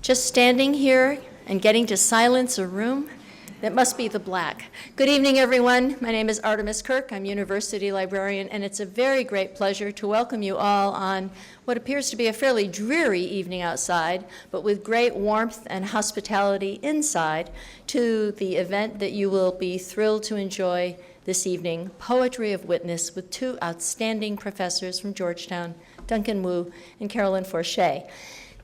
Just standing here and getting to silence a room, that must be the black. Good evening, everyone. My name is Artemis Kirk. I'm university librarian, and it's a very great pleasure to welcome you all on what appears to be a fairly dreary evening outside, but with great warmth and hospitality inside, to the event that you will be thrilled to enjoy this evening, Poetry of Witness, with two outstanding professors from Georgetown, Duncan Wu and Carolyn Forché.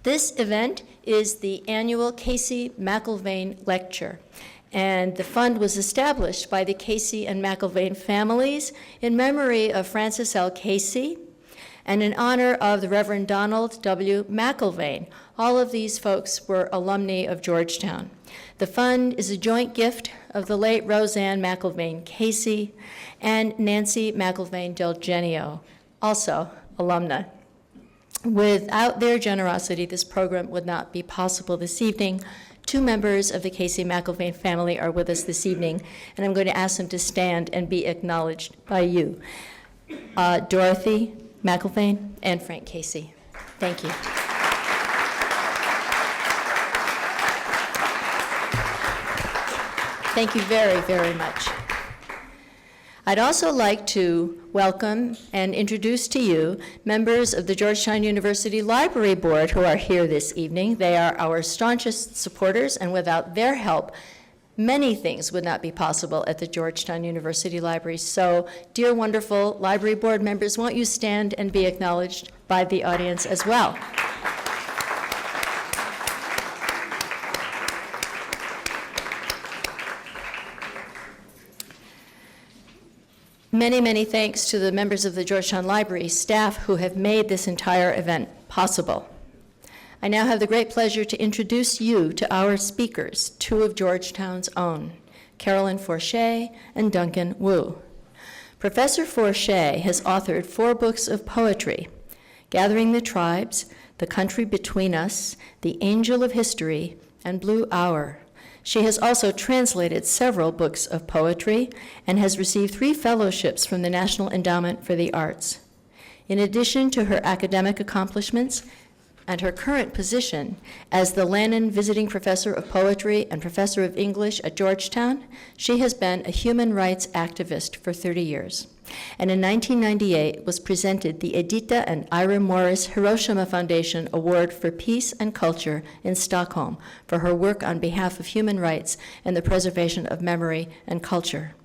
This event is the annual Casey-McIlvane Lecture, and the fund was established by the Casey and McIlvane families in memory of Francis L. Casey and in honor of the Reverend Donald W. McIlvane. All of these folks were alumni of Georgetown. The fund is a joint gift of the late Roseanne McIlvane Casey and Nancy McIlvane Del Genio, also alumna. Without their generosity, this program would not be possible this evening. Two members of the Casey-McIlvane family are with us this evening, and I'm going to ask them to stand and be acknowledged by you. Dorothy McIlvane and Frank Casey. Thank you. Thank you very, very much. I'd also like to welcome and introduce to you members of the Georgetown University Library Board who are here this evening. They are our staunchest supporters, and without their help, many things would not be possible at the Georgetown University Library. So, dear wonderful Library Board members, won't you stand and be acknowledged by the audience as well? Many, many thanks to the members of the Georgetown Library staff who have made this entire event possible. I now have the great pleasure to introduce you to our speakers, two of Georgetown's own, Carolyn Forché and Duncan Wu. Professor Forché has authored 4 books of poetry, Gathering the Tribes, The Country Between Us, The Angel of History, and Blue Hour. She has also translated several books of poetry and has received 3 fellowships from the National Endowment for the Arts. In addition to her academic accomplishments and her current position as the Lannan Visiting Professor of Poetry and Professor of English at Georgetown, she has been a human rights activist for 30 years. And in 1998 was presented the Edita and Ira Morris Hiroshima Foundation Award for Peace and Culture in Stockholm for her work on behalf of human rights and the preservation of memory and culture.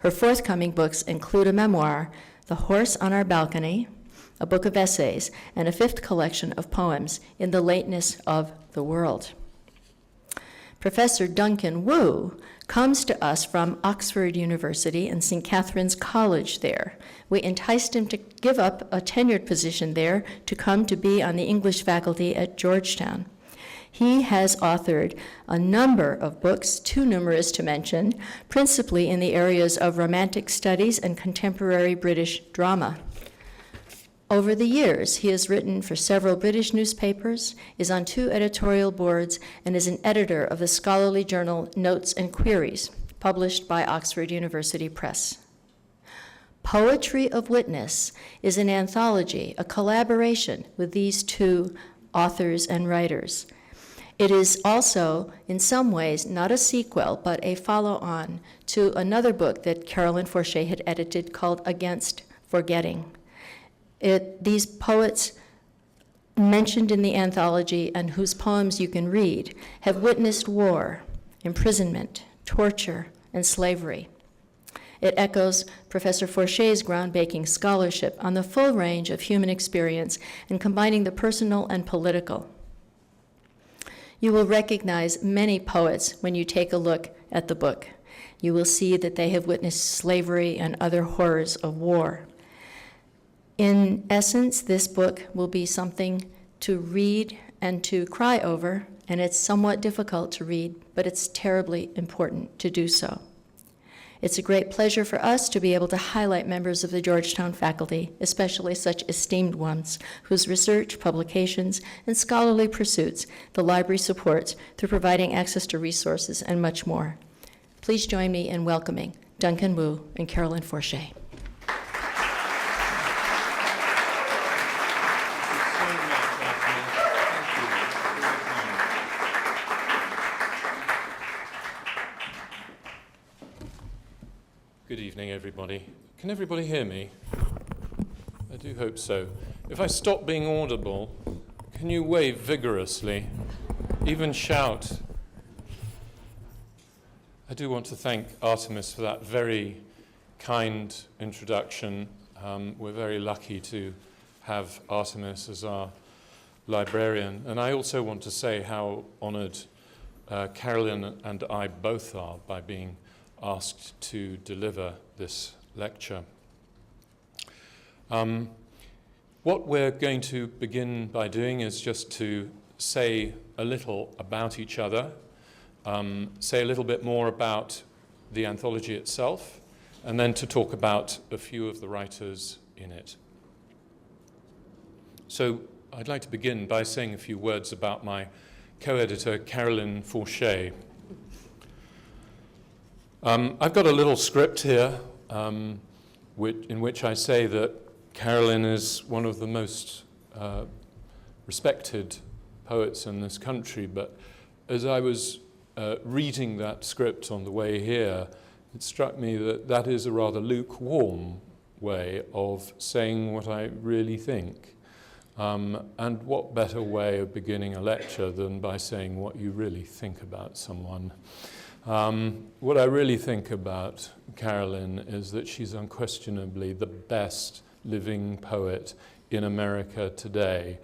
Her forthcoming books include a memoir, The Horse on Our Balcony, a book of essays, and a 5th collection of poems, In the Lateness of the World. Professor Duncan Wu comes to us from Oxford University and St. Catherine's College there. We enticed him to give up a tenured position there to come to be on the English faculty at Georgetown. He has authored a number of books, too numerous to mention, principally in the areas of romantic studies and contemporary British drama. Over the years, he has written for several British newspapers, is on 2 editorial boards, and is an editor of the scholarly journal Notes and Queries, published by Oxford University Press. Poetry of Witness is an anthology, a collaboration with these 2 authors and writers. It is also, in some ways, not a sequel, but a follow-on to another book that Carolyn Forché had edited called Against Forgetting. These poets mentioned in the anthology and whose poems you can read have witnessed war, imprisonment, torture, and slavery. It echoes Professor Forché's groundbreaking scholarship on the full range of human experience and combining the personal and political. You will recognize many poets when you take a look at the book. You will see that they have witnessed slavery and other horrors of war. In essence, this book will be something to read and to cry over, and it's somewhat difficult to read, but it's terribly important to do so. It's a great pleasure for us to be able to highlight members of the Georgetown faculty, especially such esteemed ones, whose research, publications, and scholarly pursuits the library supports through providing access to resources and much more. Please join me in welcoming Duncan Wu and Carolyn Forché. Good evening, everybody. Can everybody hear me? I do hope so. If I stop being audible, can you wave vigorously, even shout? I do want to thank Artemis for that very kind introduction. We're very lucky to have Artemis as our librarian. And I also want to say how honored Carolyn and I both are by being asked to deliver this lecture. What we're going to begin by doing is just to say a little about each other, say a little bit more about the anthology itself, and then to talk about a few of the writers in it. So I'd like to begin by saying a few words about my co-editor, Carolyn Forché. I've got a little script here in which I say that Carolyn is one of the most respected poets in this country, but as I was reading that script on the way here, it struck me that that is a rather lukewarm way of saying what I really think. And what better way of beginning a lecture than by saying what you really think about someone. What I really think about Carolyn is that she's unquestionably the best living poet in America today.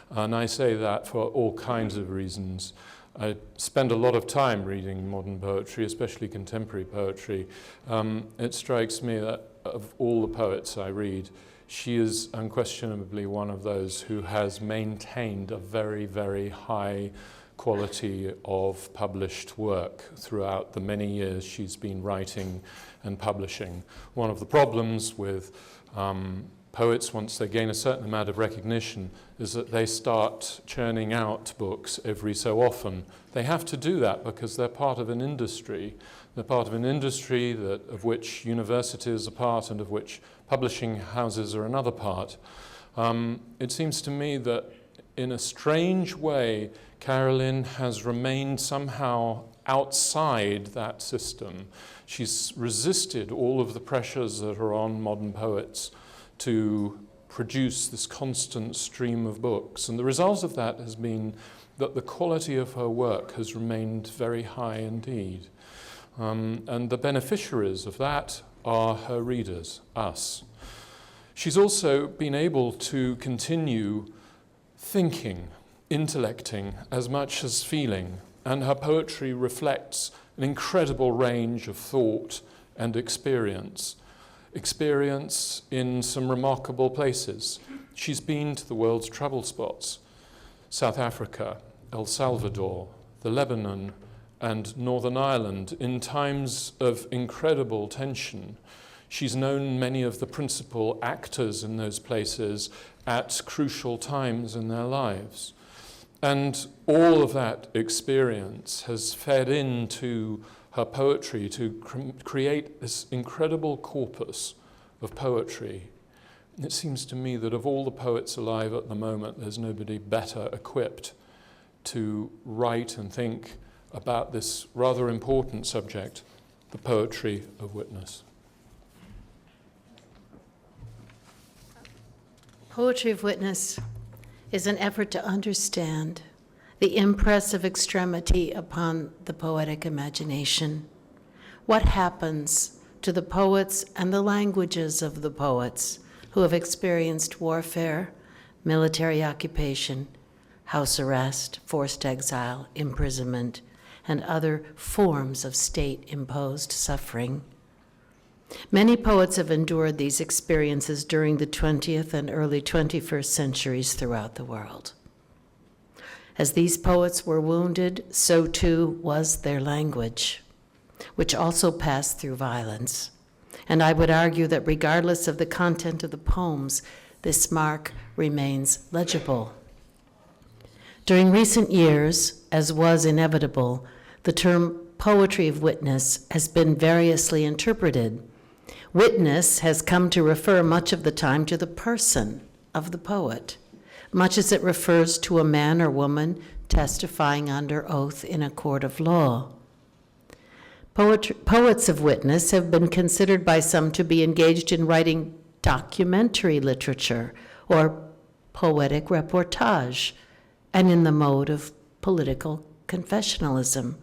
And I say that for all kinds of reasons. I spend a lot of time reading modern poetry, especially contemporary poetry. It strikes me that of all the poets I read, she is unquestionably one of those who has maintained a very, very high quality of published work throughout the many years she's been writing and publishing. One of the problems with poets, once they gain a certain amount of recognition, is that they start churning out books every so often. They have to do that because they're part of an industry. They're part of an industry of which universities are part and of which publishing houses are another part. It seems to me that in a strange way, Carolyn has remained somehow outside that system. She's resisted all of the pressures that are on modern poets to produce this constant stream of books. And the result of that has been that the quality of her work has remained very high indeed. And the beneficiaries of that are her readers, us. She's also been able to continue thinking, intellecting as much as feeling, and her poetry reflects an incredible range of thought and experience in some remarkable places. She's been to the world's trouble spots, South Africa, El Salvador, the Lebanon, and Northern Ireland, in times of incredible tension. She's known many of the principal actors in those places at crucial times in their lives. And all of that experience has fed into her poetry to create this incredible corpus of poetry. It seems to me that of all the poets alive at the moment, there's nobody better equipped to write and think about this rather important subject, the poetry of witness. Poetry of Witness is an effort to understand the impress of extremity upon the poetic imagination. What happens to the poets and the languages of the poets who have experienced warfare, military occupation, house arrest, forced exile, imprisonment, and other forms of state-imposed suffering? Many poets have endured these experiences during the 20th and early 21st centuries throughout the world. As these poets were wounded, so too was their language, which also passed through violence. And I would argue that regardless of the content of the poems, this mark remains legible. During recent years, as was inevitable, the term poetry of witness has been variously interpreted. Witness has come to refer much of the time to the person of the poet, much as it refers to a man or woman testifying under oath in a court of law. Poets of witness have been considered by some to be engaged in writing documentary literature or poetic reportage, and in the mode of political confessionalism.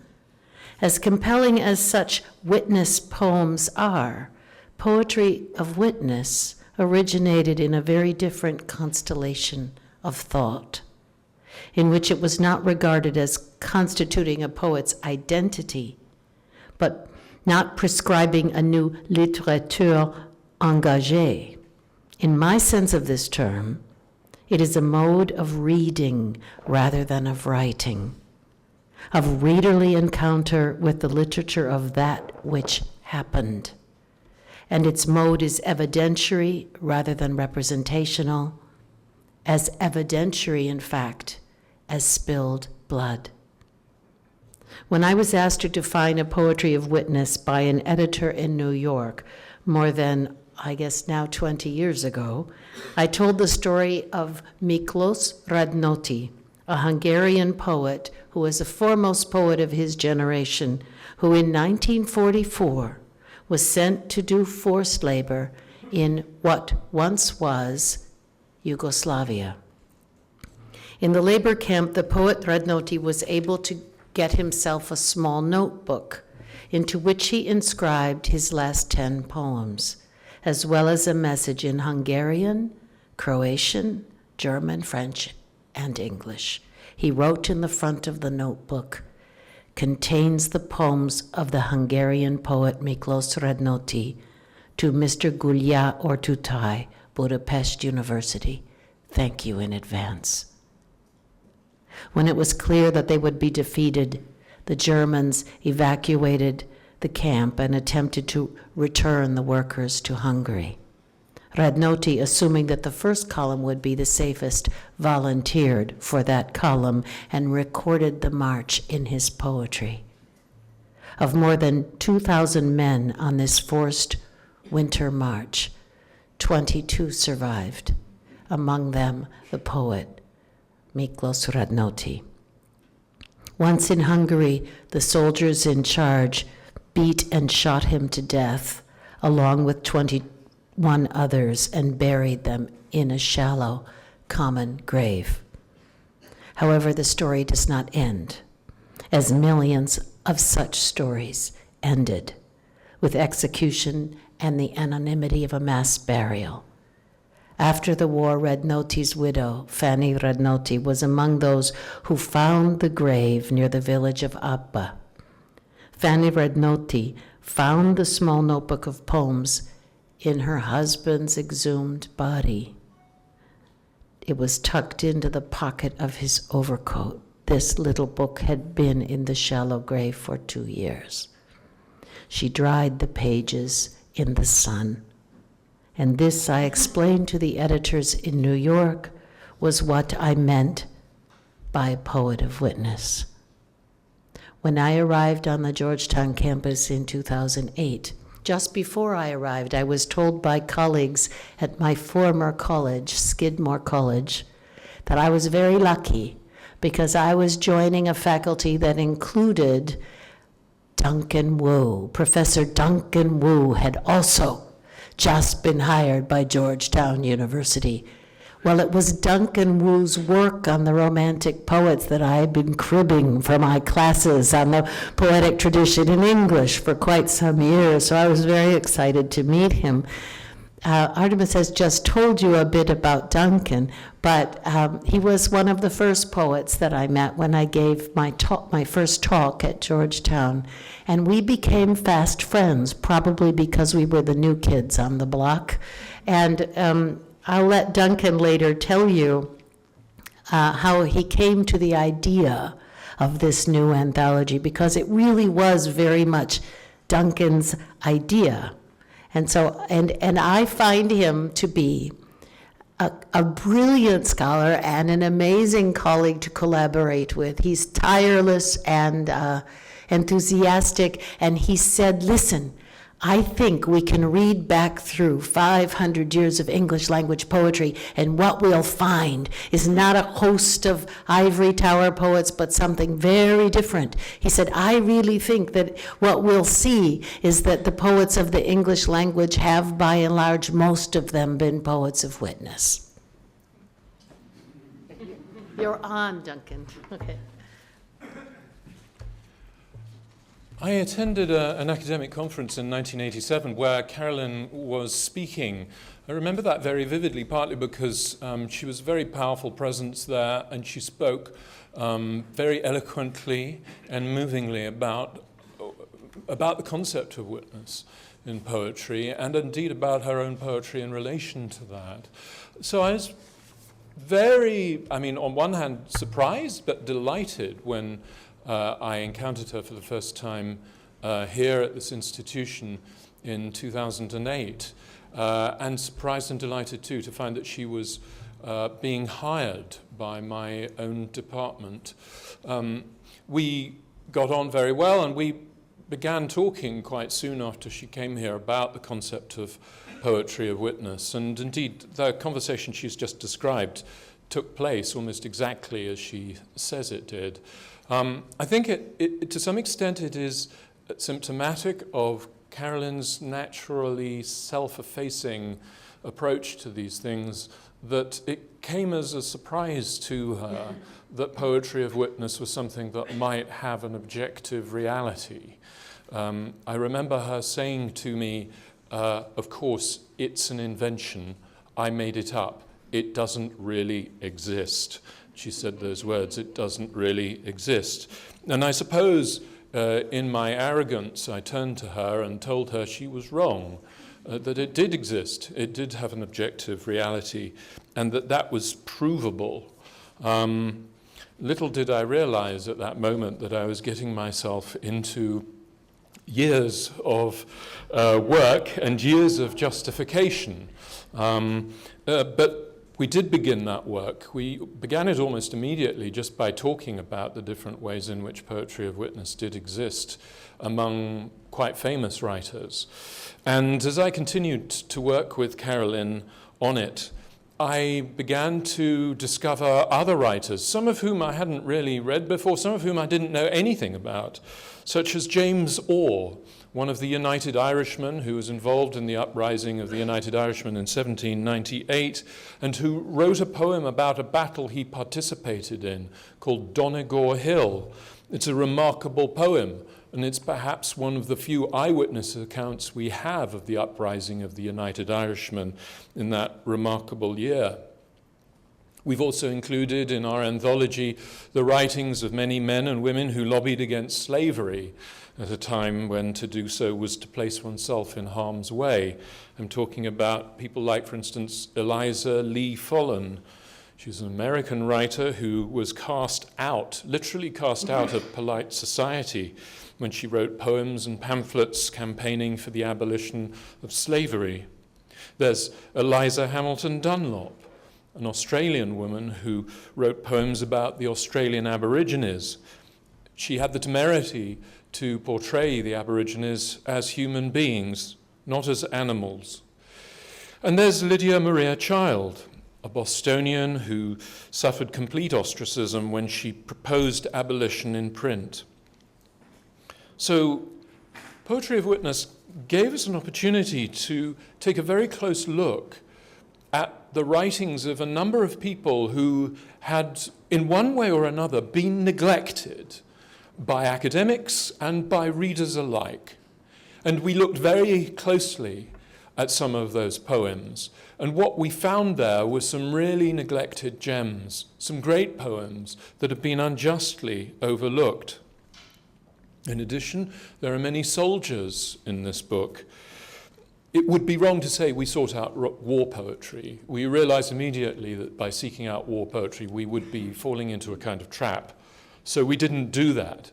As compelling as such witness poems are, poetry of witness originated in a very different constellation of thought, in which it was not regarded as constituting a poet's identity, but not prescribing a new littérature engagée. In my sense of this term, it is a mode of reading rather than of writing, of readerly encounter with the literature of that which happened. And its mode is evidentiary rather than representational, as evidentiary, in fact, as spilled blood. When I was asked to define a poetry of witness by an editor in New York more than, I guess now 20 years ago, I told the story of Miklos Radnoti, a Hungarian poet who was the foremost poet of his generation, who in 1944 was sent to do forced labor in what once was Yugoslavia. In the labor camp, the poet Radnoti was able to get himself a small notebook into which he inscribed his last 10 poems, as well as a message in Hungarian, Croatian, German, French, and English. He wrote in the front of the notebook, "Contains the poems of the Hungarian poet Miklos Radnoti to Mr. Gulya Ortutai, Budapest University. Thank you in advance." When it was clear that they would be defeated, the Germans evacuated the camp and attempted to return the workers to Hungary. Radnoti, assuming that the first column would be the safest, volunteered for that column and recorded the march in his poetry. Of more than 2,000 men on this forced winter march, 22 survived, among them the poet Miklos Radnoti. Once in Hungary, the soldiers in charge beat and shot him to death, along with 21 others, and buried them in a shallow, common grave. However, the story does not end, as millions of such stories ended, with execution and the anonymity of a mass burial. After the war, Radnoti's widow, Fanny Radnoti, was among those who found the grave near the village of Abba. Fanny Radnoti found the small notebook of poems in her husband's exhumed body. It was tucked into the pocket of his overcoat. This little book had been in the shallow grave for 2 years. She dried the pages in the sun. And this, I explained to the editors in New York, was what I meant by poet of witness. When I arrived on the Georgetown campus in 2008, just before I arrived, I was told by colleagues at my former college, Skidmore College, that I was very lucky because I was joining a faculty that included Duncan Wu. Professor Duncan Wu had also just been hired by Georgetown University. Well, it was Duncan Wu's work on the Romantic poets that I had been cribbing for my classes on the poetic tradition in English for quite some years, so I was very excited to meet him. Artemis has just told you a bit about Duncan, but he was one of the first poets that I met when I gave my first talk at Georgetown. And we became fast friends, probably because we were the new kids on the block. And I'll let Duncan later tell you how he came to the idea of this new anthology, because it really was very much Duncan's idea. And so, and I find him to be a brilliant scholar and an amazing colleague to collaborate with. He's tireless and enthusiastic, and he said, listen, I think we can read back through 500 years of English language poetry, and what we'll find is not a host of ivory tower poets, but something very different. He said, I really think that what we'll see is that the poets of the English language have, by and large, most of them been poets of witness. You're on, Duncan. Okay. I attended an academic conference in 1987 where Carolyn was speaking. I remember that very vividly, partly because she was a very powerful presence there, and she spoke very eloquently and movingly about the concept of witness in poetry, and indeed about her own poetry in relation to that. So I was on one hand, surprised but delighted when I encountered her for the first time here at this institution in 2008, and surprised and delighted too to find that she was being hired by my own department. We got on very well, and we began talking quite soon after she came here about the concept of poetry of witness, and indeed the conversation she's just described took place almost exactly as she says it did. I think it to some extent it is symptomatic of Carolyn's naturally self-effacing approach to these things, that it came as a surprise to her that poetry of witness was something that might have an objective reality. I remember her saying to me, of course, it's an invention. I made it up. It doesn't really exist. She said those words, it doesn't really exist. And I suppose in my arrogance, I turned to her and told her she was wrong, that it did exist, it did have an objective reality, and that was provable. Little did I realize at that moment that I was getting myself into years of work and years of justification. But we did begin that work. We began it almost immediately just by talking about the different ways in which poetry of witness did exist among quite famous writers. And as I continued to work with Carolyn on it, I began to discover other writers, some of whom I hadn't really read before, some of whom I didn't know anything about, such as James Orr, one of the United Irishmen who was involved in the uprising of the United Irishmen in 1798, and who wrote a poem about a battle he participated in called Donegal Hill. It's a remarkable poem, and it's perhaps one of the few eyewitness accounts we have of the uprising of the United Irishmen in that remarkable year. We've also included in our anthology the writings of many men and women who lobbied against slavery at a time when to do so was to place oneself in harm's way. I'm talking about people like, for instance, Eliza Lee Follen. She's an American writer who was cast out, literally cast out of polite society when she wrote poems and pamphlets campaigning for the abolition of slavery. There's Eliza Hamilton Dunlop, an Australian woman who wrote poems about the Australian Aborigines. She had the temerity to portray the Aborigines as human beings, not as animals. And there's Lydia Maria Child, a Bostonian who suffered complete ostracism when she proposed abolition in print. So Poetry of Witness gave us an opportunity to take a very close look at the writings of a number of people who had, in one way or another, been neglected by academics and by readers alike. And we looked very closely at some of those poems. And what we found there were some really neglected gems, some great poems that have been unjustly overlooked. In addition, there are many soldiers in this book. It would be wrong to say we sought out war poetry. We realized immediately that by seeking out war poetry, we would be falling into a kind of trap. So we didn't do that.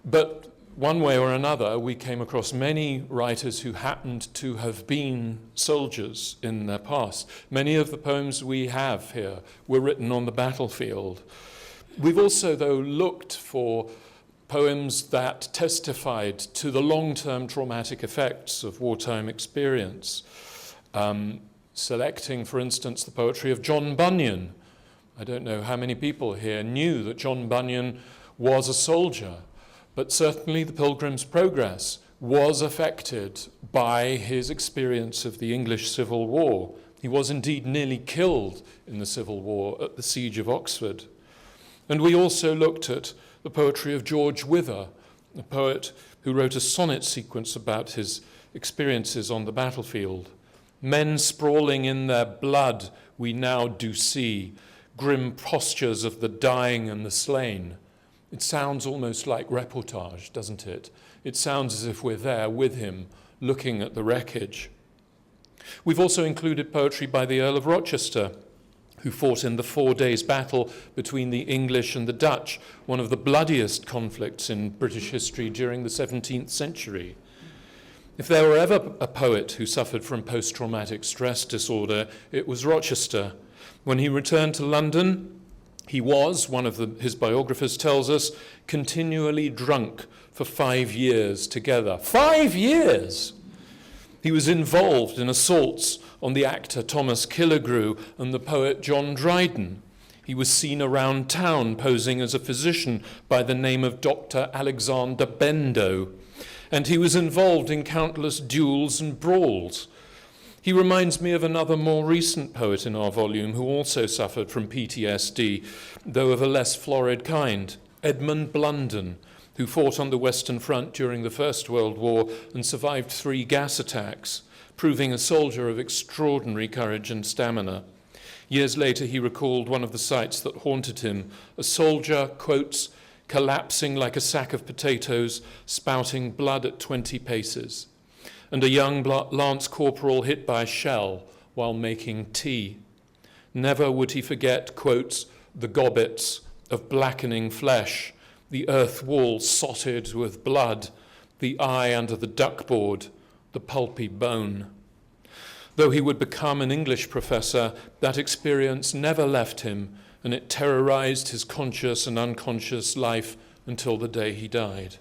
But one way or another, we came across many writers who happened to have been soldiers in their past. Many of the poems we have here were written on the battlefield. We've also, though, looked for poems that testified to the long-term traumatic effects of wartime experience. Selecting, for instance, the poetry of John Bunyan. I don't know how many people here knew that John Bunyan was a soldier, but certainly the Pilgrim's Progress was affected by his experience of the English Civil War. He was indeed nearly killed in the Civil War at the Siege of Oxford. And we also looked at the poetry of George Wither, a poet who wrote a sonnet sequence about his experiences on the battlefield. Men sprawling in their blood we now do see, grim postures of the dying and the slain. It sounds almost like reportage, doesn't it? It sounds as if we're there with him, looking at the wreckage. We've also included poetry by the Earl of Rochester, who fought in the 4 days battle between the English and the Dutch, one of the bloodiest conflicts in British history during the 17th century. If there were ever a poet who suffered from post-traumatic stress disorder, it was Rochester. When he returned to London, he was, his biographers tells us, continually drunk for 5 years together. 5 years! He was involved in assaults on the actor Thomas Killigrew and the poet John Dryden. He was seen around town posing as a physician by the name of Dr. Alexander Bendo, and he was involved in countless duels and brawls. He reminds me of another more recent poet in our volume who also suffered from PTSD, though of a less florid kind, Edmund Blunden, who fought on the Western Front during the First World War and survived 3 gas attacks, proving a soldier of extraordinary courage and stamina. Years later, he recalled one of the sights that haunted him, a soldier, quotes, collapsing like a sack of potatoes, spouting blood at 20 paces, and a young lance corporal hit by a shell while making tea. Never would he forget, quotes, the gobbets of blackening flesh, the earth wall sotted with blood, the eye under the duckboard, the pulpy bone. Though he would become an English professor, that experience never left him, and it terrorized his conscious and unconscious life until the day he died.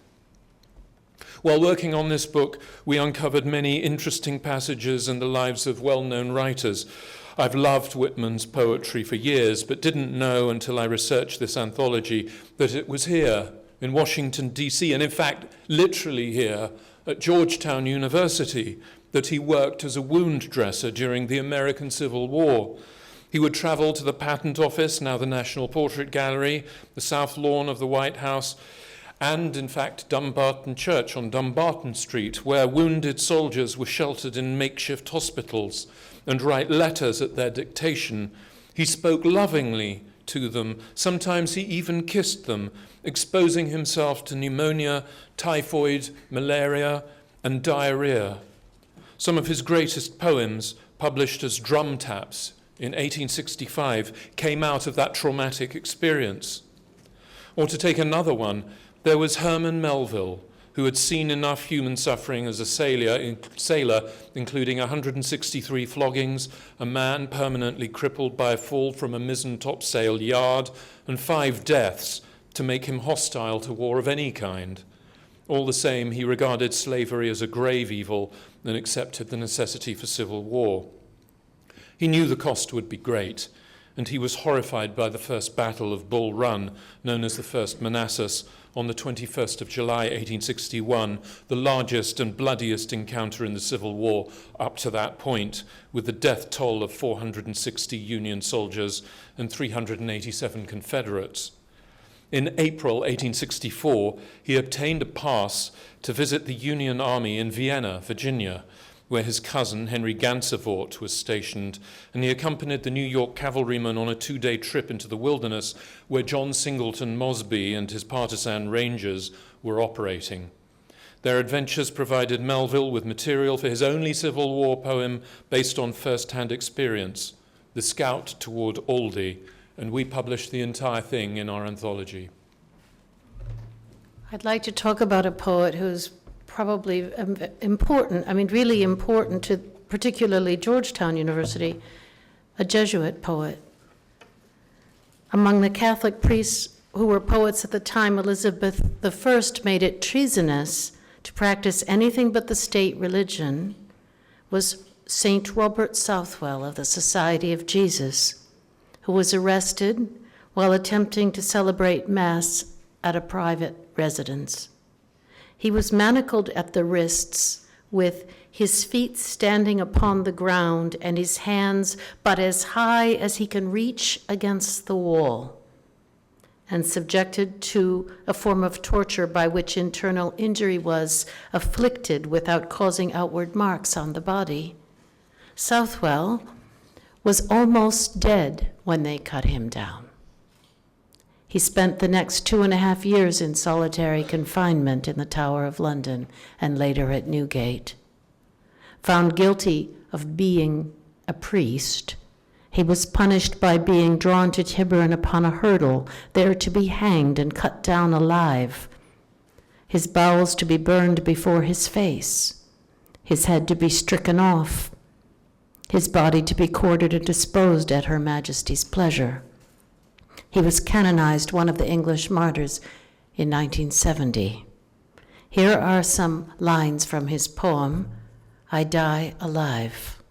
While working on this book, we uncovered many interesting passages in the lives of well-known writers. I've loved Whitman's poetry for years, but didn't know until I researched this anthology that it was here in Washington, D.C., and in fact, literally here at Georgetown University, that he worked as a wound dresser during the American Civil War. He would travel to the Patent Office, now the National Portrait Gallery, the South Lawn of the White House, and, in fact, Dumbarton Church on Dumbarton Street, where wounded soldiers were sheltered in makeshift hospitals, and write letters at their dictation. He spoke lovingly to them. Sometimes he even kissed them, exposing himself to pneumonia, typhoid, malaria, and diarrhea. Some of his greatest poems, published as drum taps in 1865, came out of that traumatic experience. Or to take another one, there was Herman Melville, who had seen enough human suffering as a sailor, including 163 floggings, a man permanently crippled by a fall from a mizzen topsail yard, and 5 deaths, to make him hostile to war of any kind. All the same, he regarded slavery as a grave evil and accepted the necessity for civil war. He knew the cost would be great, and he was horrified by the first battle of Bull Run, known as the First Manassas, on the 21st of July, 1861, the largest and bloodiest encounter in the Civil War up to that point, with the death toll of 460 Union soldiers and 387 Confederates. In April 1864, he obtained a pass to visit the Union Army in Vienna, Virginia, where his cousin, Henry Gansevoort, was stationed, and he accompanied the New York cavalrymen on a 2-day trip into the wilderness where John Singleton Mosby and his partisan Rangers were operating. Their adventures provided Melville with material for his only Civil War poem based on first-hand experience, The Scout Toward Aldie, and we published the entire thing in our anthology. I'd like to talk about a poet who's probably important, really important to particularly Georgetown University, a Jesuit poet. Among the Catholic priests who were poets at the time, Elizabeth I made it treasonous to practice anything but the state religion, was St. Robert Southwell of the Society of Jesus, who was arrested while attempting to celebrate Mass at a private residence. He was manacled at the wrists with his feet standing upon the ground and his hands but as high as he can reach against the wall, and subjected to a form of torture by which internal injury was afflicted without causing outward marks on the body. Southwell was almost dead when they cut him down. He spent the next 2.5 years in solitary confinement in the Tower of London and later at Newgate. Found guilty of being a priest, he was punished by being drawn to Tyburn upon a hurdle, there to be hanged and cut down alive, his bowels to be burned before his face, his head to be stricken off, his body to be quartered and disposed at Her Majesty's pleasure. He was canonized one of the English martyrs in 1970. Here are some lines from his poem, I Die Alive.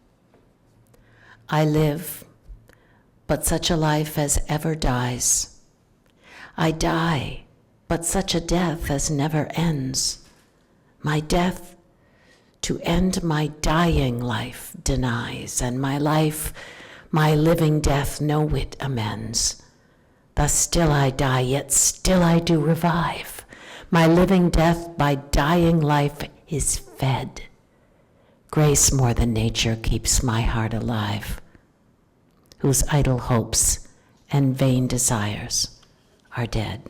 I live, but such a life as ever dies. I die, but such a death as never ends. My death to end my dying life denies, and my life, my living death, no whit amends. Thus still I die, yet still I do revive. My living death by dying life is fed. Grace more than nature keeps my heart alive, whose idle hopes and vain desires are dead.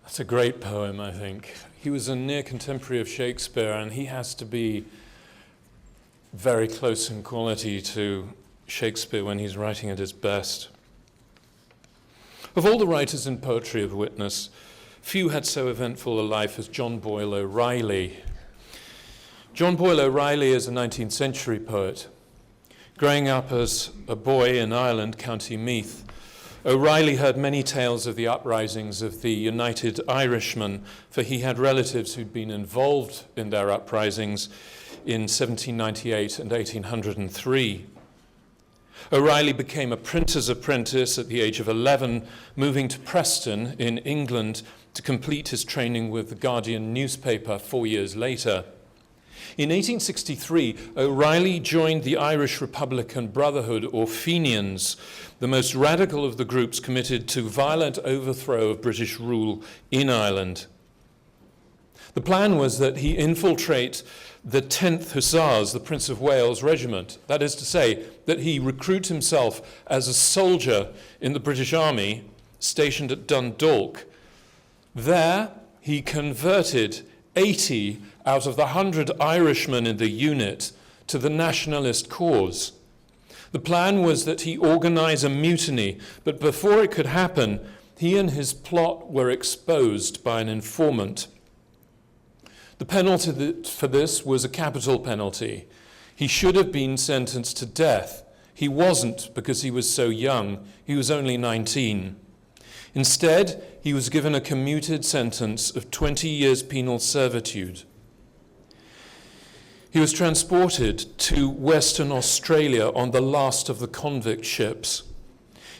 That's a great poem, I think. He was a near contemporary of Shakespeare, and he has to be very close in quality to Shakespeare when he's writing at his best. Of all the writers in poetry of witness, few had so eventful a life as John Boyle O'Reilly. John Boyle O'Reilly is a 19th century poet. Growing up as a boy in Ireland, County Meath, O'Reilly heard many tales of the uprisings of the United Irishmen, for he had relatives who'd been involved in their uprisings in 1798 and 1803. O'Reilly became a printer's apprentice at the age of 11, moving to Preston in England to complete his training with the Guardian newspaper 4 years later. In 1863, O'Reilly joined the Irish Republican Brotherhood, or Fenians, the most radical of the groups committed to violent overthrow of British rule in Ireland. The plan was that he infiltrate the 10th Hussars, the Prince of Wales Regiment. That is to say, that he recruit himself as a soldier in the British Army stationed at Dundalk. There, he converted 80 out of the 100 Irishmen in the unit to the nationalist cause. The plan was that he organize a mutiny, but before it could happen, he and his plot were exposed by an informant. The penalty for this was a capital penalty. He should have been sentenced to death. He wasn't, because he was so young. He was only 19. Instead, he was given a commuted sentence of 20 years penal servitude. He was transported to Western Australia on the last of the convict ships.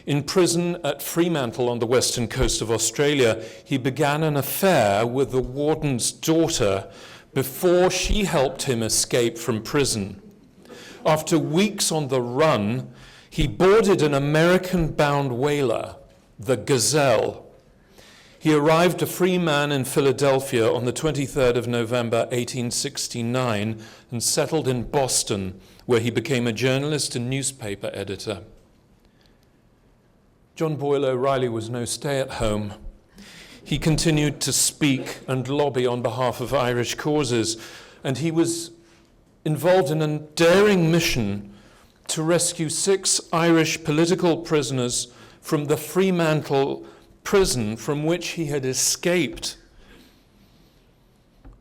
In prison at Fremantle on the western coast of Australia, he began an affair with the warden's daughter before she helped him escape from prison. After weeks on the run, he boarded an American-bound whaler, the Gazelle. He arrived a free man in Philadelphia on the 23rd of November, 1869, and settled in Boston, where he became a journalist and newspaper editor. John Boyle O'Reilly was no stay-at-home. He continued to speak and lobby on behalf of Irish causes, and he was involved in a daring mission to rescue 6 Irish political prisoners from the Fremantle prison from which he had escaped.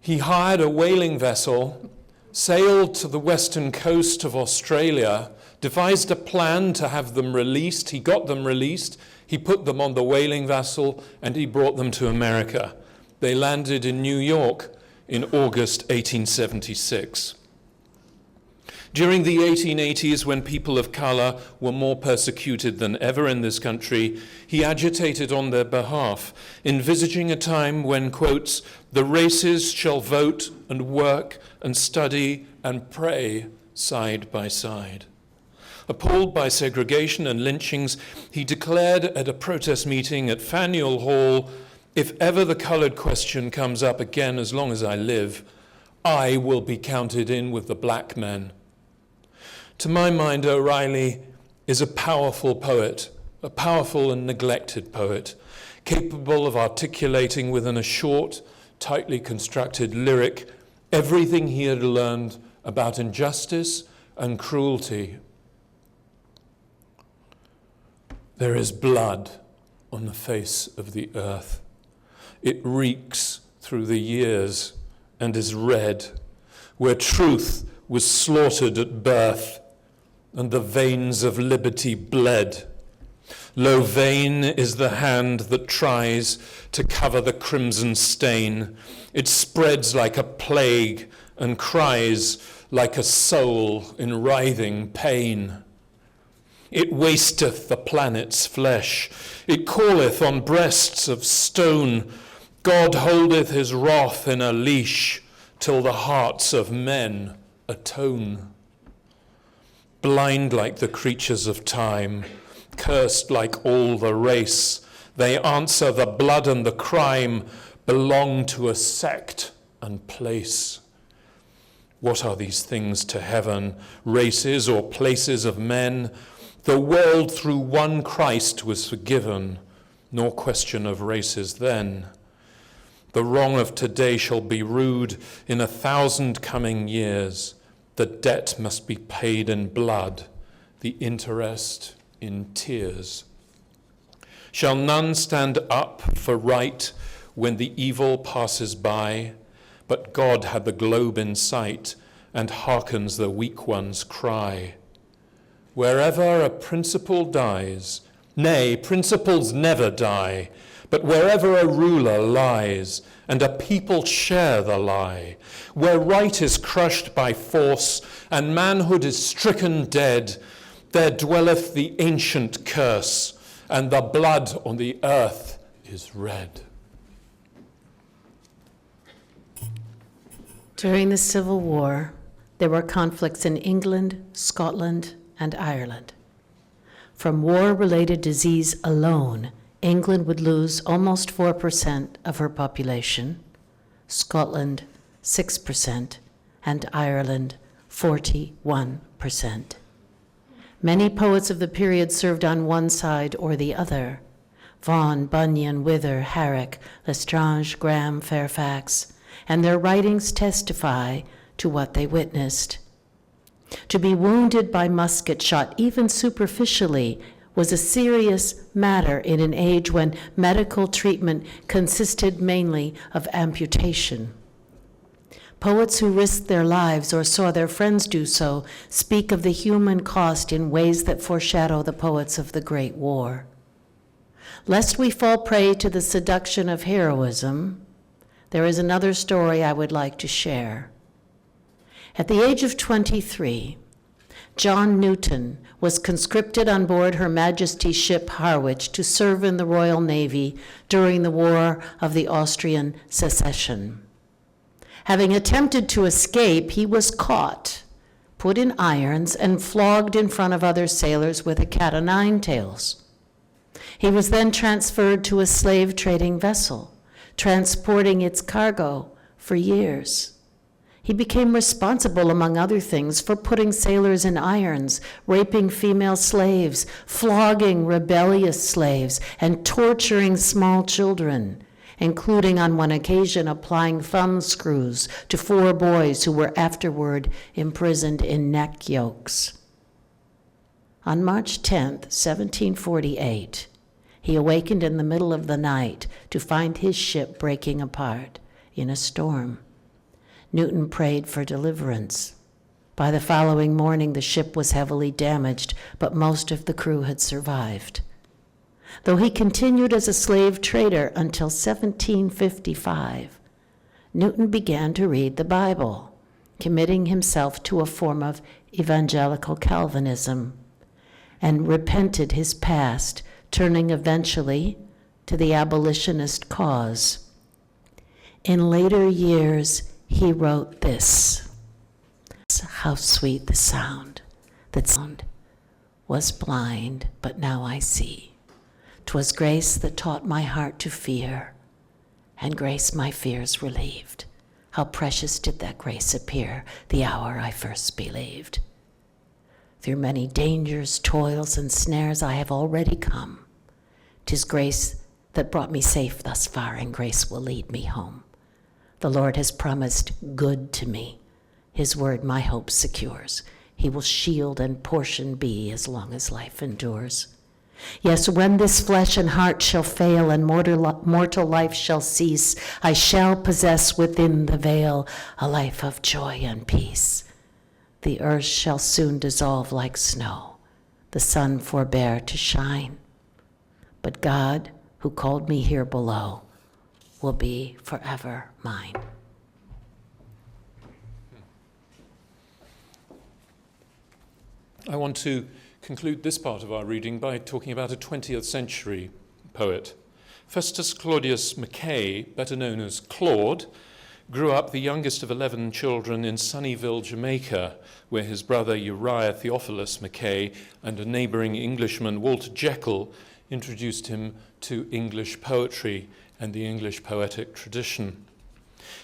He hired a whaling vessel, sailed to the western coast of Australia, devised a plan to have them released. He got them released. He put them on the whaling vessel, and he brought them to America. They landed in New York in August 1876. During the 1880s, when people of color were more persecuted than ever in this country, he agitated on their behalf, envisaging a time when, quotes, "the races shall vote and work and study and pray side by side." Appalled by segregation and lynchings, he declared at a protest meeting at Faneuil Hall, "If ever the colored question comes up again as long as I live, I will be counted in with the black men." To my mind, O'Reilly is a powerful poet, a powerful and neglected poet, capable of articulating within a short, tightly constructed lyric everything he had learned about injustice and cruelty. There is blood on the face of the earth. It reeks through the years and is red, where truth was slaughtered at birth and the veins of liberty bled. Lo, vain is the hand that tries to cover the crimson stain. It spreads like a plague and cries like a soul in writhing pain. It wasteth the planet's flesh. It calleth on breasts of stone. God holdeth his wrath in a leash till the hearts of men atone. Blind like the creatures of time, cursed like all the race, they answer the blood and the crime belong to a sect and place. What are these things to heaven, races or places of men? The world through one Christ was forgiven, nor question of races then. The wrong of today shall be rued in 1,000 coming years. The debt must be paid in blood, the interest in tears. Shall none stand up for right when the evil passes by? But God had the globe in sight and hearkens the weak one's cry. Wherever a principle dies, nay, principles never die, but wherever a ruler lies and a people share the lie, where right is crushed by force and manhood is stricken dead, there dwelleth the ancient curse, and the blood on the earth is red. During the Civil War, there were conflicts in England, Scotland, and Ireland. From war-related disease alone, England would lose almost 4% of her population, Scotland 6%, and Ireland 41%. Many poets of the period served on one side or the other. Vaughan, Bunyan, Wither, Herrick, Lestrange, Graham, Fairfax, and their writings testify to what they witnessed. To be wounded by musket shot, even superficially, was a serious matter in an age when medical treatment consisted mainly of amputation. Poets who risked their lives or saw their friends do so speak of the human cost in ways that foreshadow the poets of the Great War. Lest we fall prey to the seduction of heroism, there is another story I would like to share. At the age of 23, John Newton was conscripted on board Her Majesty's ship Harwich to serve in the Royal Navy during the War of the Austrian Succession. Having attempted to escape, he was caught, put in irons, and flogged in front of other sailors with a cat-o'-nine-tails. He was then transferred to a slave trading vessel, transporting its cargo for years. He became responsible, among other things, for putting sailors in irons, raping female slaves, flogging rebellious slaves, and torturing small children, including on one occasion applying thumb screws to 4 boys who were afterward imprisoned in neck yokes. On March 10th, 1748, he awakened in the middle of the night to find his ship breaking apart in a storm. Newton prayed for deliverance. By the following morning, the ship was heavily damaged, but most of the crew had survived. Though he continued as a slave trader until 1755, Newton began to read the Bible, committing himself to a form of evangelical Calvinism, and repented his past, turning eventually to the abolitionist cause. In later years, he wrote this: "How sweet the sound that sound was blind, but now I see. 'Twas grace that taught my heart to fear, and grace my fears relieved. How precious did that grace appear the hour I first believed. Through many dangers, toils, and snares I have already come. 'Tis grace that brought me safe thus far, and grace will lead me home. The Lord has promised good to me. His word my hope secures. He will shield and portion be as long as life endures. Yes, when this flesh and heart shall fail and mortal life shall cease, I shall possess within the veil a life of joy and peace. The earth shall soon dissolve like snow, the sun forbear to shine. But God, who called me here below, will be forever mine." I want to conclude this part of our reading by talking about a 20th century poet. Festus Claudius Mackay, better known as Claude, grew up the youngest of 11 children in Sunnyville, Jamaica, where his brother Uriah Theophilus Mackay and a neighboring Englishman, Walter Jekyll, introduced him to English poetry and the English poetic tradition.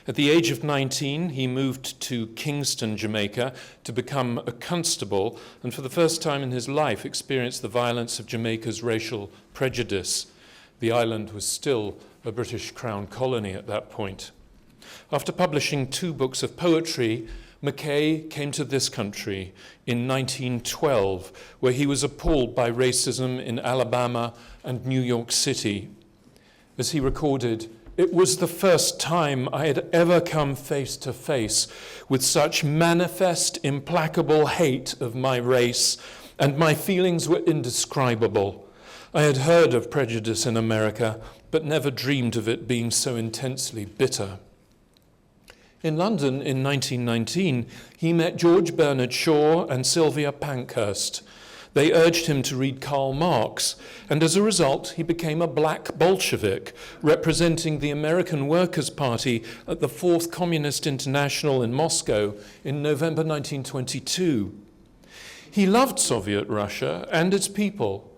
At the age of 19, he moved to Kingston, Jamaica, to become a constable, and for the first time in his life experienced the violence of Jamaica's racial prejudice. The island was still a British Crown colony at that point. After publishing 2 books of poetry, Mackay came to this country in 1912, where he was appalled by racism in Alabama and New York City. As he recorded, "It was the first time I had ever come face to face with such manifest, implacable hate of my race, and my feelings were indescribable. I had heard of prejudice in America, but never dreamed of it being so intensely bitter." In London in 1919, he met George Bernard Shaw and Sylvia Pankhurst. They urged him to read Karl Marx, and as a result, he became a black Bolshevik, representing the American Workers' Party at the 4th Communist International in Moscow in November 1922. He loved Soviet Russia and its people.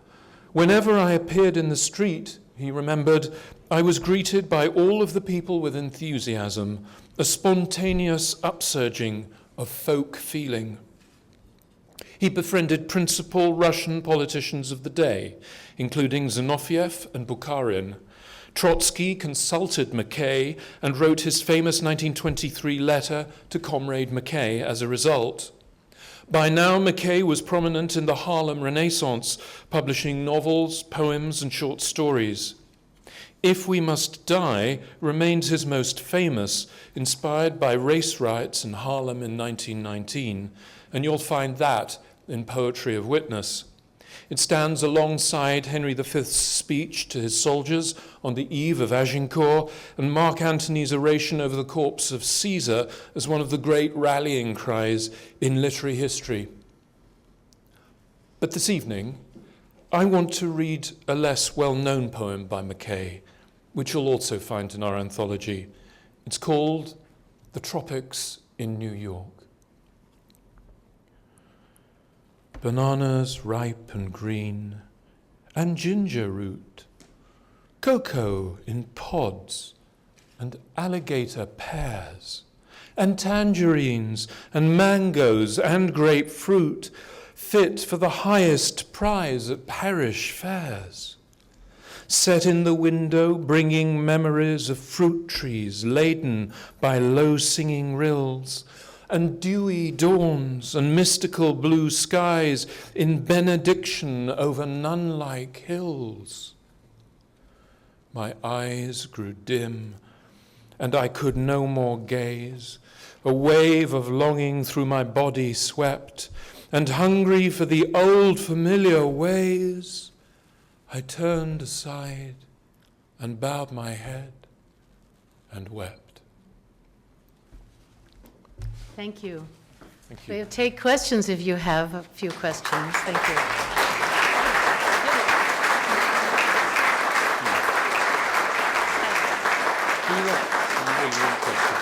"Whenever I appeared in the street," he remembered, "I was greeted by all of the people with enthusiasm, a spontaneous upsurging of folk feeling." He befriended principal Russian politicians of the day, including Zinoviev and Bukharin. Trotsky consulted Mackay and wrote his famous 1923 letter to Comrade Mackay as a result. By now, Mackay was prominent in the Harlem Renaissance, publishing novels, poems, and short stories. "If We Must Die" remains his most famous, inspired by race riots in Harlem in 1919, and you'll find that in Poetry of Witness. It stands alongside Henry V's speech to his soldiers on the eve of Agincourt and Mark Antony's oration over the corpse of Caesar as one of the great rallying cries in literary history. But this evening, I want to read a less well-known poem by Mackay, which you'll also find in our anthology. It's called "The Tropics in New York." Bananas ripe and green, and ginger root, cocoa in pods, and alligator pears, and tangerines, and mangoes, and grapefruit, fit for the highest prize at parish fairs. Set in the window, bringing memories of fruit trees laden by low-singing rills, and dewy dawns and mystical blue skies in benediction over nun-like hills. My eyes grew dim, and I could no more gaze. A wave of longing through my body swept, and hungry for the old familiar ways, I turned aside and bowed my head and wept. Thank you. Thank you. We'll take questions if you have a few questions. Thank you.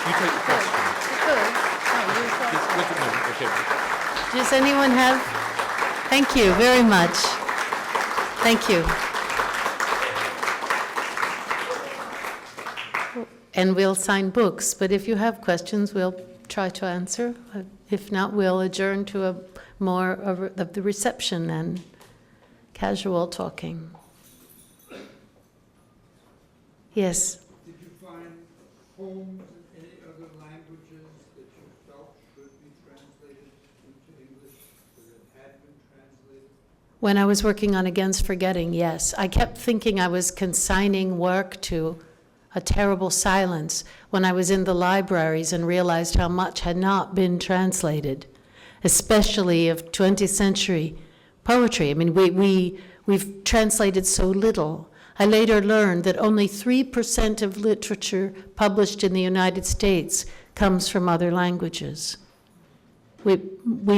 You take the question. Does anyone have? Thank you very much. Thank you. And we'll sign books, but if you have questions, we'll try to answer. If not, we'll adjourn to a more of the reception and casual talking. Yes. Did you find poems in any other languages that you felt should be translated into English, that had been translated? When I was working on Against Forgetting, yes. I kept thinking I was consigning work to a terrible silence when I was in the libraries and realized how much had not been translated, especially of 20th century poetry. I mean, we've translated so little. I later learned that only 3% of literature published in the United States comes from other languages. We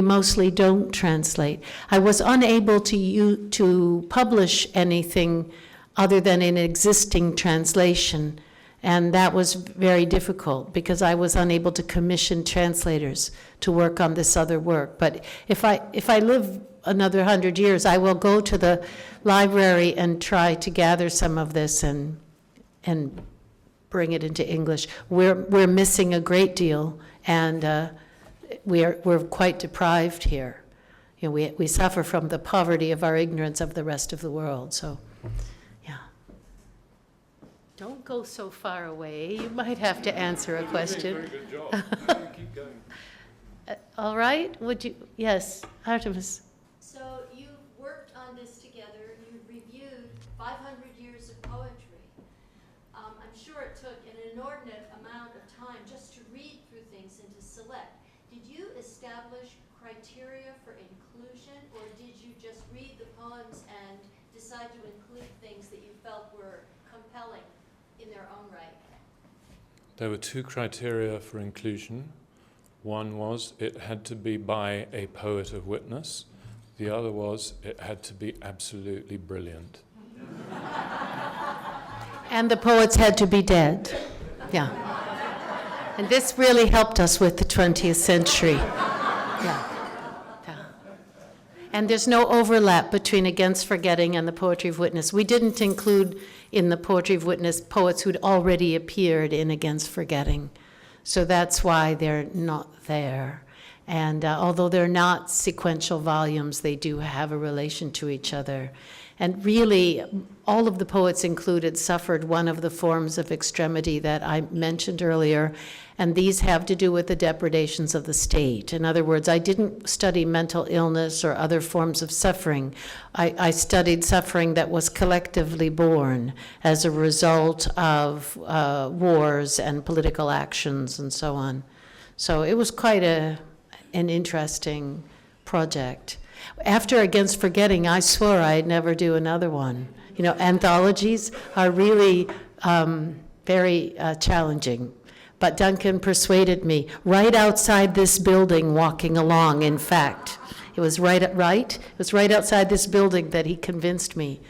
mostly don't translate. I was unable to publish anything other than an existing translation, and that was very difficult because I was unable to commission translators to work on this other work. But if I live another 100 years, I will go to the library and try to gather some of this and bring it into English. We're missing a great deal, and we're quite deprived here. You know, we suffer from the poverty of our ignorance of the rest of the world. So, yeah. Don't go so far away. You might have to answer a question. Very good job. Keep going. All right. Would you? Yes, Artemis. So you've worked on this together, you've reviewed 500 years of poetry. I'm sure it took an inordinate amount of time just to read through things and to select. Did you establish criteria for inclusion, or did you just read the poems and decide to include things that you felt were compelling in their own right? There were two criteria for inclusion. One was it had to be by a poet of witness. The other was it had to be absolutely brilliant. And the poets had to be dead. Yeah. And this really helped us with the 20th century. Yeah. Yeah. And there's no overlap between Against Forgetting and the Poetry of Witness. We didn't include in the Poetry of Witness poets who'd already appeared in Against Forgetting. So that's why they're not there. And although they're not sequential volumes, they do have a relation to each other. And really, all of the poets included suffered one of the forms of extremity that I mentioned earlier, and these have to do with the depredations of the state. In other words, I didn't study mental illness or other forms of suffering. I studied suffering that was collectively born as a result of wars and political actions and so on. So it was quite an interesting project. After Against Forgetting, I swore I'd never do another one. You know, anthologies are really very challenging. But Duncan persuaded me right outside this building, walking along, in fact. It was right? It was right outside this building that he convinced me.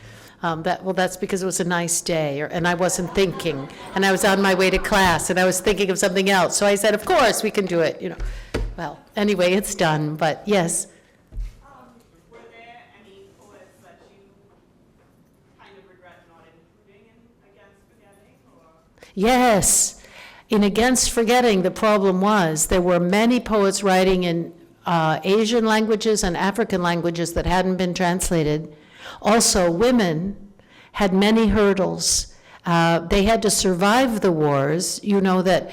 That's because it was a nice day, and I wasn't thinking. And I was on my way to class, and I was thinking of something else. So I said, of course, we can do it, you know. Well, anyway, it's done, but yes. Were there any poets that you kind of regret not including in Against Forgetting? Or? Yes. In Against Forgetting, the problem was there were many poets writing in Asian languages and African languages that hadn't been translated. Also, women had many hurdles. They had to survive the wars. You know that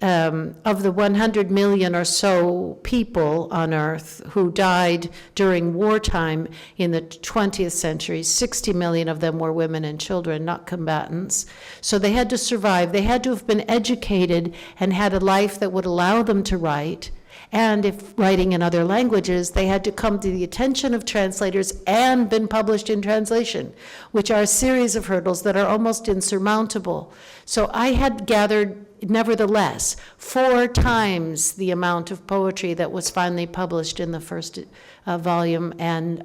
of the 100 million or so people on Earth who died during wartime in the 20th century, 60 million of them were women and children, not combatants. So they had to survive. They had to have been educated and had a life that would allow them to write. And if writing in other languages, they had to come to the attention of translators and been published in translation, which are a series of hurdles that are almost insurmountable. So I had gathered, nevertheless, 4 times the amount of poetry that was finally published in the first volume, and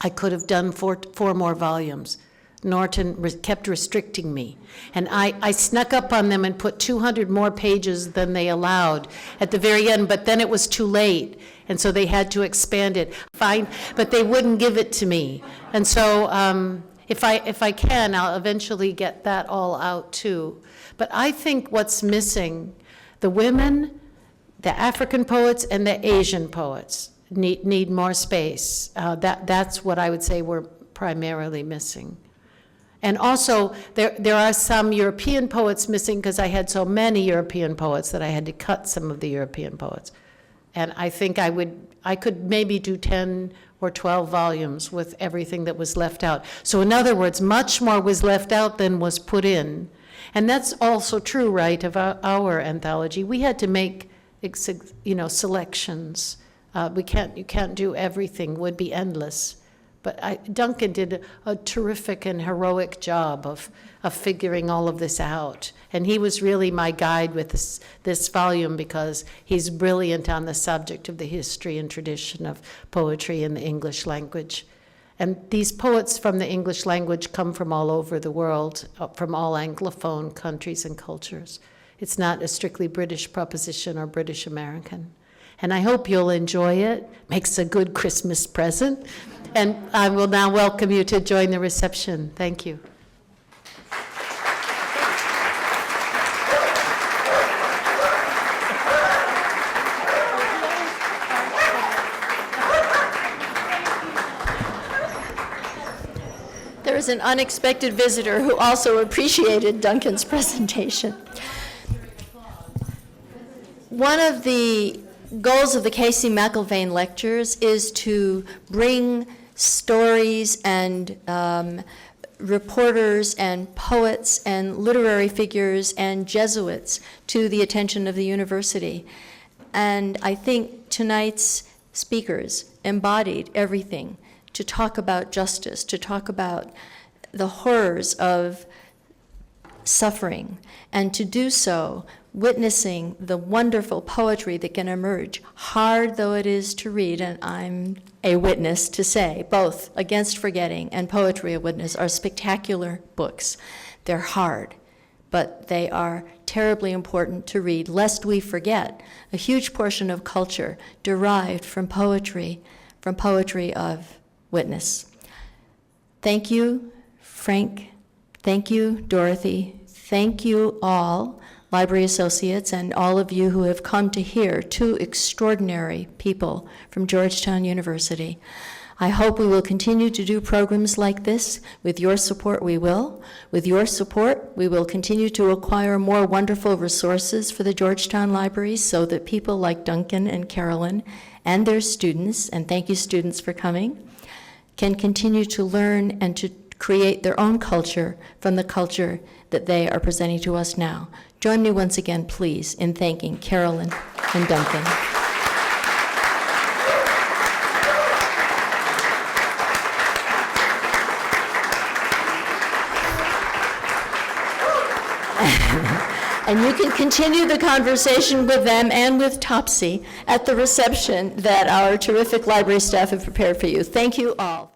I could have done 4 more volumes. Norton kept restricting me. And I snuck up on them and put 200 more pages than they allowed at the very end, but then it was too late, and so they had to expand it. Fine, but they wouldn't give it to me. And so if I can, I'll eventually get that all out too. But I think what's missing, the women, the African poets, and the Asian poets need more space. That's what I would say we're primarily missing. And also, there are some European poets missing because I had so many European poets that I had to cut some of the European poets. And I think I could maybe do 10 or 12 volumes with everything that was left out. So in other words, much more was left out than was put in. And that's also true, right, of our anthology. We had to make, selections. You can't do everything, would be endless. But Duncan did a terrific and heroic job of figuring all of this out. And he was really my guide with this volume because he's brilliant on the subject of the history and tradition of poetry in the English language. And these poets from the English language come from all over the world, from all Anglophone countries and cultures. It's not a strictly British proposition or British American. And I hope you'll enjoy it. Makes a good Christmas present. And I will now welcome you to join the reception. Thank you. There is an unexpected visitor who also appreciated Duncan's presentation. One of the goals of the Casey-McIlvane lectures is to bring stories and reporters and poets and literary figures and Jesuits to the attention of the university. And I think tonight's speakers embodied everything to talk about justice, to talk about the horrors of suffering, and to do so witnessing the wonderful poetry that can emerge, hard though it is to read, and I'm a witness to say, both Against Forgetting and Poetry a Witness are spectacular books. They're hard, but they are terribly important to read, lest we forget a huge portion of culture derived from poetry of witness. Thank you, Frank. Thank you, Dorothy. Thank you all, library associates, and all of you who have come to hear 2 extraordinary people from Georgetown University. I hope we will continue to do programs like this. With your support, we will. With your support, we will continue to acquire more wonderful resources for the Georgetown Library so that people like Duncan and Carolyn and their students, and thank you students for coming, can continue to learn and to create their own culture from the culture that they are presenting to us now. Join me once again, please, in thanking Carolyn and Duncan. And you can continue the conversation with them and with Topsy at the reception that our terrific library staff have prepared for you. Thank you all.